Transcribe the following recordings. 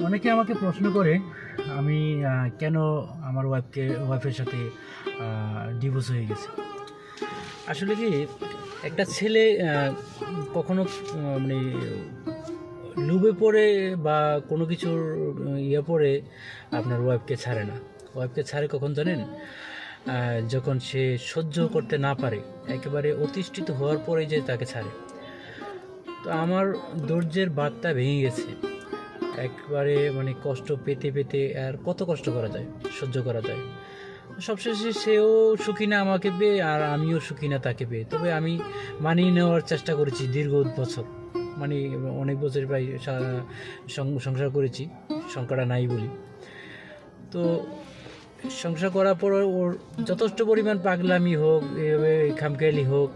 অনেকে আমাকে প্রশ্ন করে আমি কেন আমার ওয়াইফের সাথে ডিভোর্স হয়ে গেছে। আসলে কি, একটা ছেলে কখনো মানে লুবে পড়ে বা কোনো কিছুর ইয়ে পড়ে আপনার ওয়াইফকে ছাড়ে না। ওয়াইফকে ছাড়ে কখন জানেন? যখন সে সহ্য করতে না পারে, একেবারে অতিষ্ঠিত হওয়ার পরে যে তাকে ছাড়ে। তো আমার ধৈর্যের বাঁধটা ভেঙে গেছে। একবারে মানে কষ্ট পেতে পেতে আর কত কষ্ট করা যায়, সহ্য করা যায়। সবশেষে সেও সুখী না আমাকে পেয়ে, আর আমিও সুখী না তাকে পেয়ে। তবে আমি মানিয়ে নেওয়ার চেষ্টা করেছি দীর্ঘ বছর, মানে অনেক বছর প্রায় সংসার করেছি, সংখ্যাটা নাই বলি। তো সংসার করার পর ওর যথেষ্ট পরিমাণ পাগলামি হোক, এভাবে খামখেয়ালি হোক,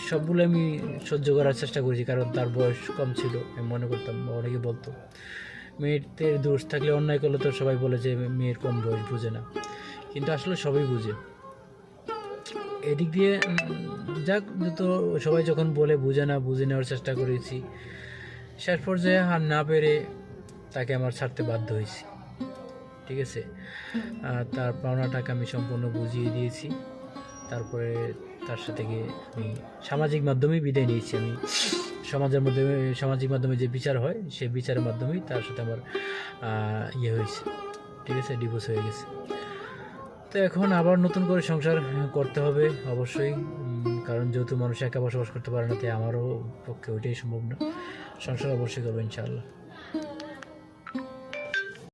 সবগুলো আমি সহ্য করার চেষ্টা করেছি, কারণ তার বয়স কম ছিল। আমি মনে করতাম, অনেকে বলতো মেয়েদের দোষ থাকলে, অন্যায় করলে তো সবাই বলে যে মেয়ের কম বয়স, বুঝে না। কিন্তু আসলে সবাই বুঝে। এদিক দিয়ে যাক, তো সবাই যখন বলে বুঝে না, বুঝে নেওয়ার চেষ্টা করেছি। শেষ পর্যায়ে আর না পেরে তাকে আমার ছাড়তে বাধ্য হয়েছি। ঠিক আছে, তার পাওনা টাকা আমি সম্পূর্ণ বুঝিয়ে দিয়েছি। তারপরে তার সাথে গিয়ে আমি সামাজিক মাধ্যমেই বিদায় নিয়েছি। আমি সামাজিক মাধ্যমে যে বিচার হয়, সেই বিচারের মাধ্যমেই তার সাথে আমার ইয়ে হয়েছে। ঠিক আছে, ডিভোর্স হয়ে গেছে। তো এখন আবার নতুন করে সংসার করতে হবে অবশ্যই, কারণ যেহেতু মানুষ একা বসবাস করতে পারে না, তাই আমারও পক্ষে ওইটাই সম্ভব না। সংসার অবশ্যই করবো ইনশাআল্লাহ।